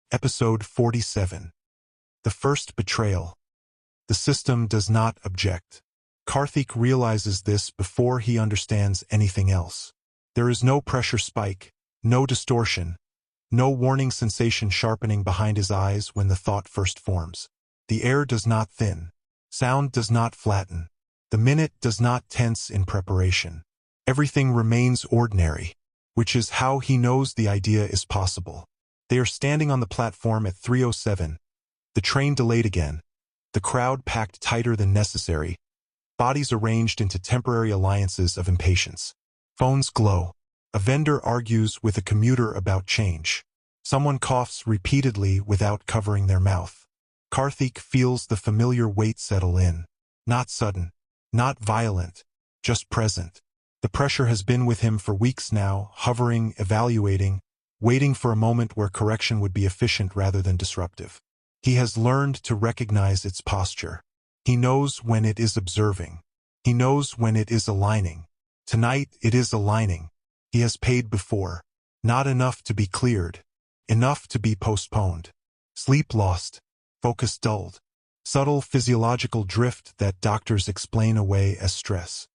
Episode 47. The First Betrayal. The system does not object. Karthik realizes this before he understands anything else. There is no pressure spike, no distortion, no warning sensation sharpening behind his eyes when the thought first forms. The air does not thin. Sound does not flatten. The minute does not tense in preparation. Everything remains ordinary, which is how he knows the idea is possible. They are standing on the platform at 3:07. The train delayed again. The crowd packed tighter than necessary. Bodies arranged into temporary alliances of impatience. Phones glow. A vendor argues with a commuter about change. Someone coughs repeatedly without covering their mouth. Karthik feels the familiar weight settle in. Not sudden, not violent, just present. The pressure has been with him for weeks now, hovering, evaluating, waiting for a moment where correction would be efficient rather than disruptive. He has learned to recognize its posture. He knows when it is observing. He knows when it is aligning. Tonight it is aligning. He has paid before. Not enough to be cleared. Enough to be postponed. Sleep lost. Focus dulled. Subtle physiological drift that doctors explain away as stress.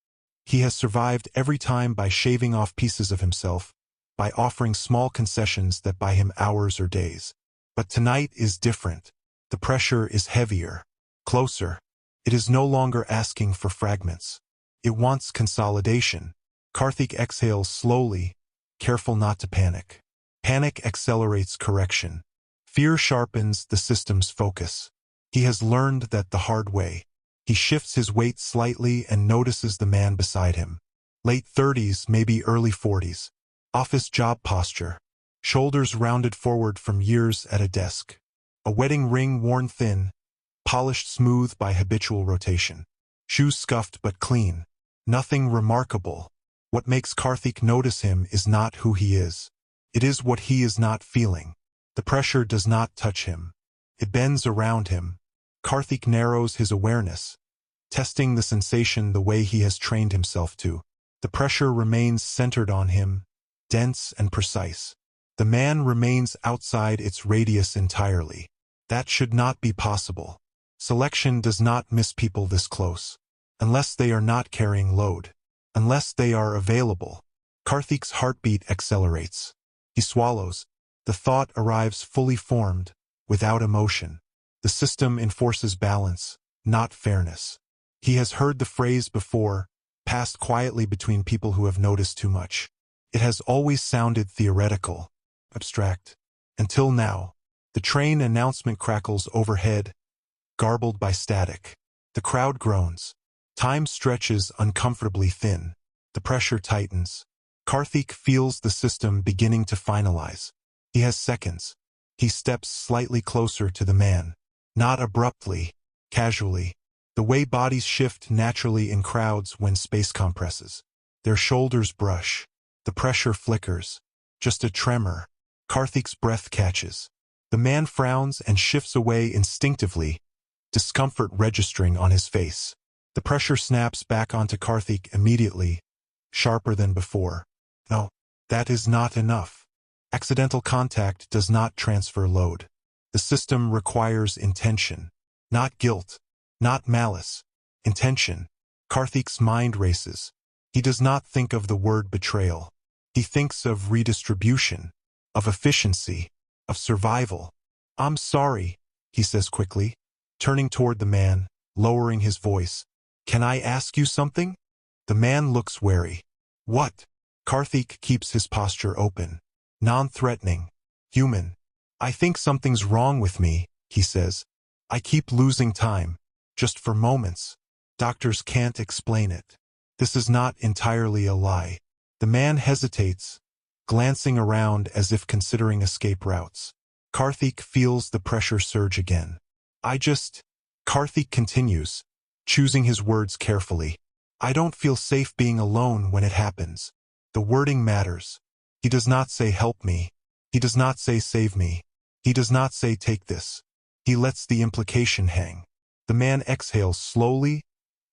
He has survived every time by shaving off pieces of himself, by offering small concessions that buy him hours or days. But tonight is different. The pressure is heavier, closer. It is no longer asking for fragments. It wants consolidation. Karthik exhales slowly, careful not to panic. Panic accelerates correction. Fear sharpens the system's focus. He has learned that the hard way. He shifts his weight slightly and notices the man beside him. Late 30s, maybe early 40s. Office job posture. Shoulders rounded forward from years at a desk. A wedding ring worn thin, polished smooth by habitual rotation. Shoes scuffed but clean. Nothing remarkable. What makes Karthik notice him is not who he is. It is what he is not feeling. The pressure does not touch him. It bends around him. Karthik narrows his awareness, testing the sensation the way he has trained himself to. The pressure remains centered on him, dense and precise. The man remains outside its radius entirely. That should not be possible. Selection does not miss people this close. Unless they are not carrying load. Unless they are available. Karthik's heartbeat accelerates. He swallows. The thought arrives fully formed, without emotion. The system enforces balance, not fairness. He has heard the phrase before, passed quietly between people who have noticed too much. It has always sounded theoretical, abstract. Until now. The train announcement crackles overhead, garbled by static. The crowd groans. Time stretches uncomfortably thin. The pressure tightens. Karthik feels the system beginning to finalize. He has seconds. He steps slightly closer to the man. Not abruptly, casually. The way bodies shift naturally in crowds when space compresses. Their shoulders brush. The pressure flickers. Just a tremor. Karthik's breath catches. The man frowns and shifts away instinctively, discomfort registering on his face. The pressure snaps back onto Karthik immediately, sharper than before. No, that is not enough. Accidental contact does not transfer load. The system requires intention, not guilt, not malice. Intention. Karthik's mind races. He does not think of the word betrayal. He thinks of redistribution, of efficiency, of survival. "I'm sorry," he says quickly, turning toward the man, lowering his voice. "Can I ask you something?" The man looks wary. "What?" Karthik keeps his posture open, non-threatening, human. "I think something's wrong with me," he says. "I keep losing time, just for moments. Doctors can't explain it. This is not entirely a lie." The man hesitates, glancing around as if considering escape routes. Karthik feels the pressure surge again. Karthik continues, choosing his words carefully. "I don't feel safe being alone when it happens." The wording matters. He does not say help me. He does not say save me. He does not say take this. He lets the implication hang. The man exhales slowly,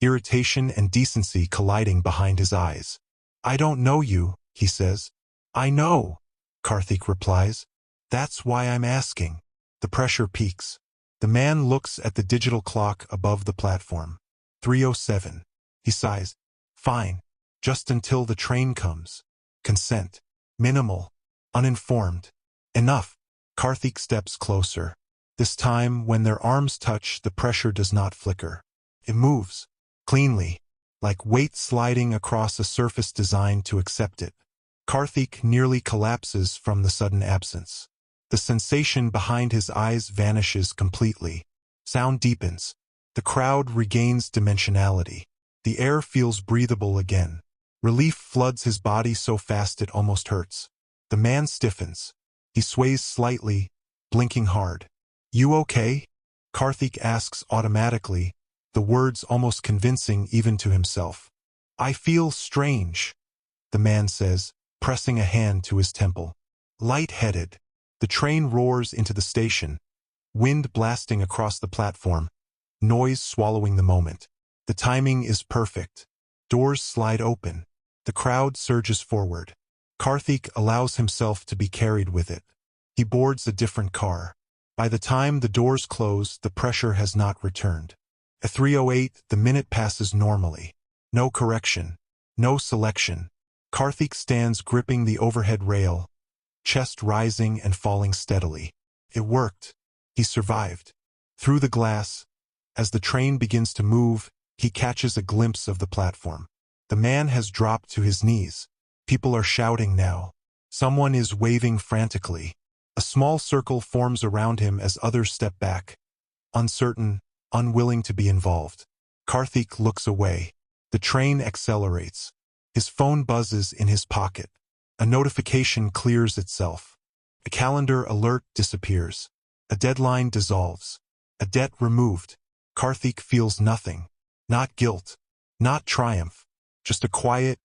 irritation and decency colliding behind his eyes. "I don't know you," he says. "I know," Karthik replies. "That's why I'm asking." The pressure peaks. The man looks at the digital clock above the platform. 3:07. He sighs. Fine. Just until the train comes. Consent. Minimal. Uninformed. Enough. Karthik steps closer. This time, when their arms touch, the pressure does not flicker. It moves. Cleanly. Like weight sliding across a surface designed to accept it. Karthik nearly collapses from the sudden absence. The sensation behind his eyes vanishes completely. Sound deepens. The crowd regains dimensionality. The air feels breathable again. Relief floods his body so fast it almost hurts. The man stiffens. He sways slightly, blinking hard. You okay? Karthik asks automatically, the words almost convincing even to himself. I feel strange, the man says, pressing a hand to his temple. Light-headed. The train roars into the station, wind blasting across the platform, noise swallowing the moment. The timing is perfect. Doors slide open. The crowd surges forward. Karthik allows himself to be carried with it. He boards a different car. By the time the doors close, the pressure has not returned. At 3:08, the minute passes normally. No correction. No selection. Karthik stands gripping the overhead rail, chest rising and falling steadily. It worked. He survived. Through the glass, as the train begins to move, he catches a glimpse of the platform. The man has dropped to his knees. People are shouting now. Someone is waving frantically. A small circle forms around him as others step back, uncertain, unwilling to be involved. Karthik looks away. The train accelerates. His phone buzzes in his pocket. A notification clears itself. A calendar alert disappears. A deadline dissolves. A debt removed. Karthik feels nothing. Not guilt. Not triumph. Just a quiet,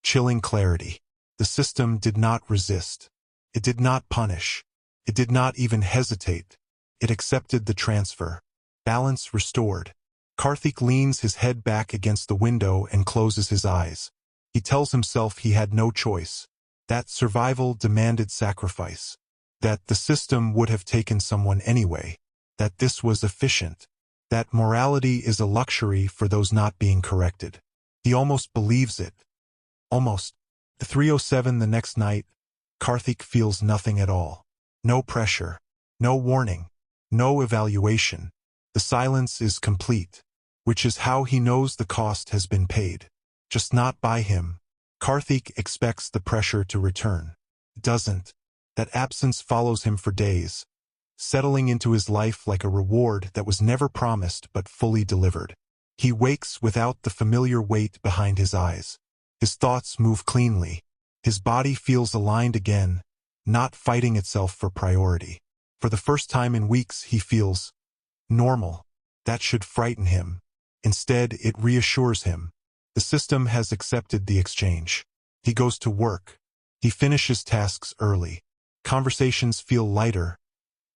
chilling clarity. The system did not resist. It did not punish. It did not even hesitate. It accepted the transfer. Balance restored. Karthik leans his head back against the window and closes his eyes. He tells himself he had no choice. That survival demanded sacrifice. That the system would have taken someone anyway. That this was efficient. That morality is a luxury for those not being corrected. He almost believes it. Almost. At 3:07 the next night, Karthik feels nothing at all. No pressure. No warning. No evaluation. The silence is complete, which is how he knows the cost has been paid. Just not by him. Karthik expects the pressure to return. It doesn't. That absence follows him for days, settling into his life like a reward that was never promised but fully delivered. He wakes without the familiar weight behind his eyes. His thoughts move cleanly. His body feels aligned again, not fighting itself for priority. For the first time in weeks, he feels normal. That should frighten him. Instead, it reassures him. The system has accepted the exchange. He goes to work. He finishes tasks early. Conversations feel lighter,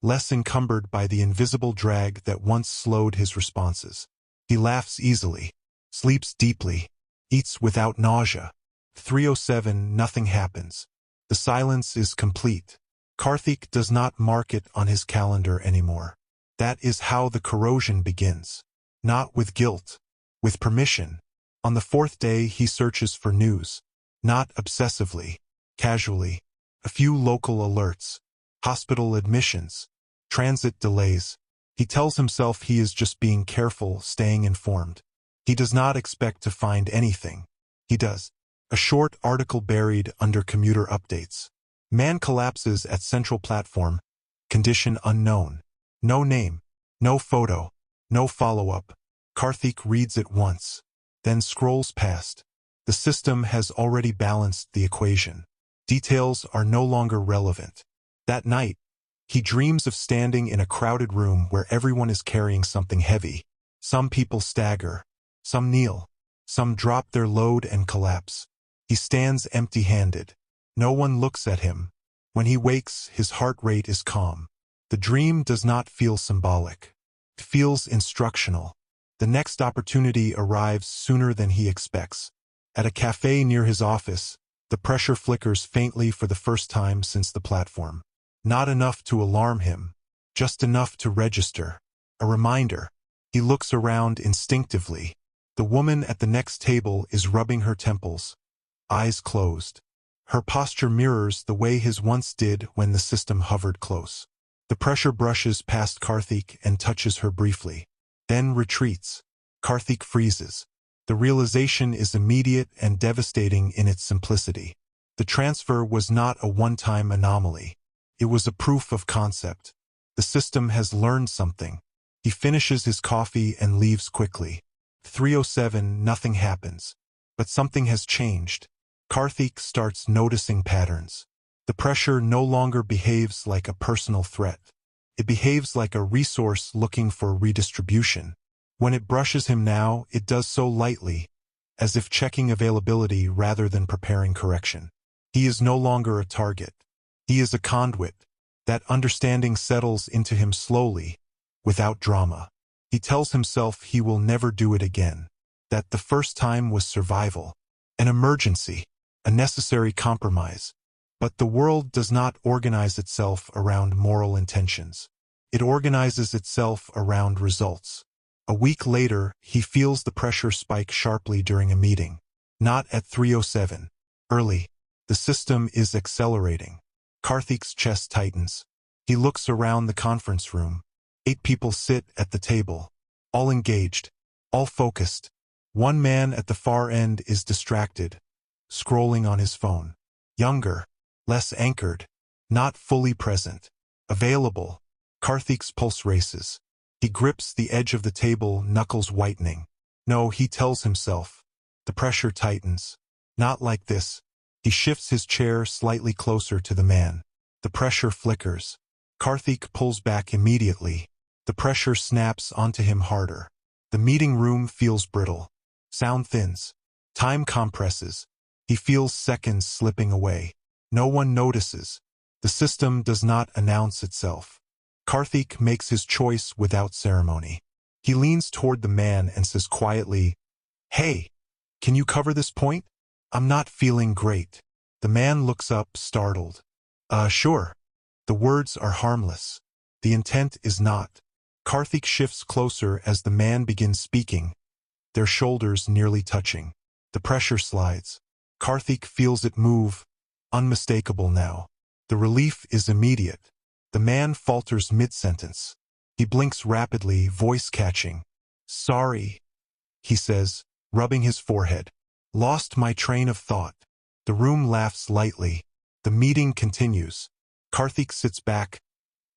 less encumbered by the invisible drag that once slowed his responses. He laughs easily, sleeps deeply, eats without nausea. 3:07, nothing happens. The silence is complete. Karthik does not mark it on his calendar anymore. That is how the corrosion begins. Not with guilt, with permission. On the fourth day, he searches for news. Not obsessively, casually. A few local alerts, hospital admissions, transit delays. He tells himself he is just being careful, staying informed. He does not expect to find anything. He does. A short article buried under commuter updates. Man collapses at central platform. Condition unknown. No name. No photo. No follow-up. Karthik reads it once, then scrolls past. The system has already balanced the equation. Details are no longer relevant. That night, he dreams of standing in a crowded room where everyone is carrying something heavy. Some people stagger. Some kneel. Some drop their load and collapse. He stands empty-handed. No one looks at him. When he wakes, his heart rate is calm. The dream does not feel symbolic. It feels instructional. The next opportunity arrives sooner than he expects. At a cafe near his office, the pressure flickers faintly for the first time since the platform. Not enough to alarm him, just enough to register. A reminder. He looks around instinctively. The woman at the next table is rubbing her temples, eyes closed. Her posture mirrors the way his once did when the system hovered close. The pressure brushes past Karthik and touches her briefly, then retreats. Karthik freezes. The realization is immediate and devastating in its simplicity. The transfer was not a one-time anomaly. It was a proof of concept. The system has learned something. He finishes his coffee and leaves quickly. 3:07, nothing happens. But something has changed. Karthik starts noticing patterns. The pressure no longer behaves like a personal threat. It behaves like a resource looking for redistribution. When it brushes him now, it does so lightly, as if checking availability rather than preparing correction. He is no longer a target. He is a conduit. That understanding settles into him slowly, without drama. He tells himself he will never do it again. That the first time was survival, an emergency, a necessary compromise. But the world does not organize itself around moral intentions. It organizes itself around results. A week later, he feels the pressure spike sharply during a meeting. Not at 3:07. Early. The system is accelerating. Karthik's chest tightens. He looks around the conference room. 8 people sit at the table. All engaged. All focused. One man at the far end is distracted, scrolling on his phone. Younger. Less anchored. Not fully present. Available. Karthik's pulse races. He grips the edge of the table, knuckles whitening. No, he tells himself. The pressure tightens. Not like this. He shifts his chair slightly closer to the man. The pressure flickers. Karthik pulls back immediately. The pressure snaps onto him harder. The meeting room feels brittle. Sound thins. Time compresses. He feels seconds slipping away. No one notices. The system does not announce itself. Karthik makes his choice without ceremony. He leans toward the man and says quietly, "Hey, can you cover this point? I'm not feeling great." The man looks up, startled. Sure." The words are harmless. The intent is not. Karthik shifts closer as the man begins speaking, their shoulders nearly touching. The pressure slides. Karthik feels it move, unmistakable now. The relief is immediate. The man falters mid-sentence. He blinks rapidly, voice catching. "Sorry," he says, rubbing his forehead. "Lost my train of thought." The room laughs lightly. The meeting continues. Karthik sits back,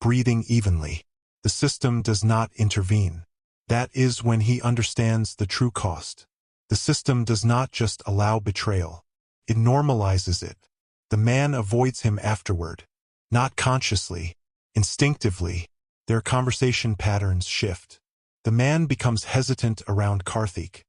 breathing evenly. The system does not intervene. That is when he understands the true cost. The system does not just allow betrayal. It normalizes it. The man avoids him afterward. Not consciously. Instinctively. Their conversation patterns shift. The man becomes hesitant around Karthik,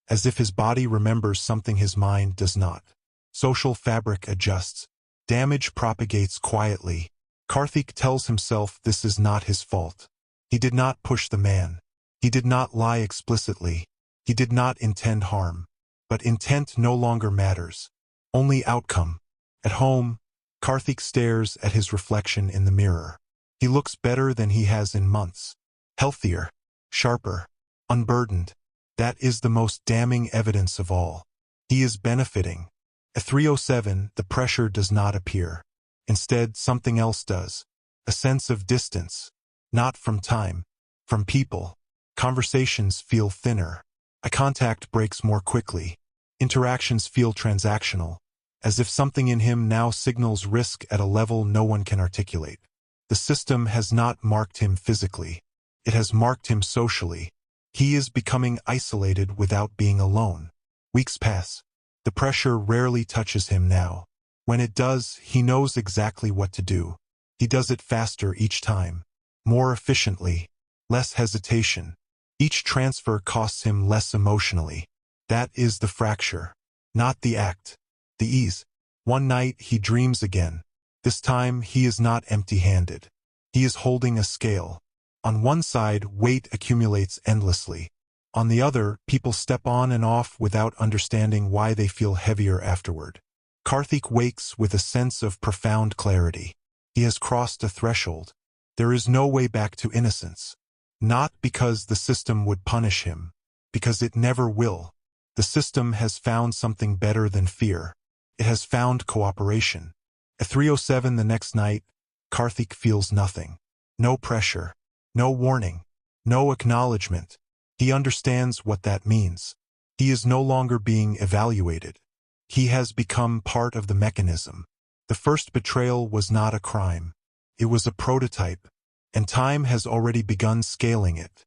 as if his body remembers something his mind does not. Social fabric adjusts. Damage propagates quietly. Karthik tells himself this is not his fault. He did not push the man. He did not lie explicitly. He did not intend harm. But intent no longer matters. Only outcome. At home, Karthik stares at his reflection in the mirror. He looks better than he has in months. Healthier, sharper, unburdened. That is the most damning evidence of all. He is benefiting. At 3:07, the pressure does not appear. Instead, something else does. A sense of distance. Not from time. From people. Conversations feel thinner. Eye contact breaks more quickly. Interactions feel transactional, as if something in him now signals risk at a level no one can articulate. The system has not marked him physically. It has marked him socially. He is becoming isolated without being alone. Weeks pass. The pressure rarely touches him now. When it does, he knows exactly what to do. He does it faster each time. More efficiently. Less hesitation. Each transfer costs him less emotionally. That is the fracture. Not the act. The ease. One night he dreams again. This time he is not empty-handed. He is holding a scale. On one side, weight accumulates endlessly. On the other, people step on and off without understanding why they feel heavier afterward. Karthik wakes with a sense of profound clarity. He has crossed a threshold. There is no way back to innocence. Not because the system would punish him, because it never will. The system has found something better than fear. It has found cooperation. At 3:07 the next night, Karthik feels nothing. No pressure. No warning. No acknowledgement. He understands what that means. He is no longer being evaluated. He has become part of the mechanism. The first betrayal was not a crime. It was a prototype, and time has already begun scaling it.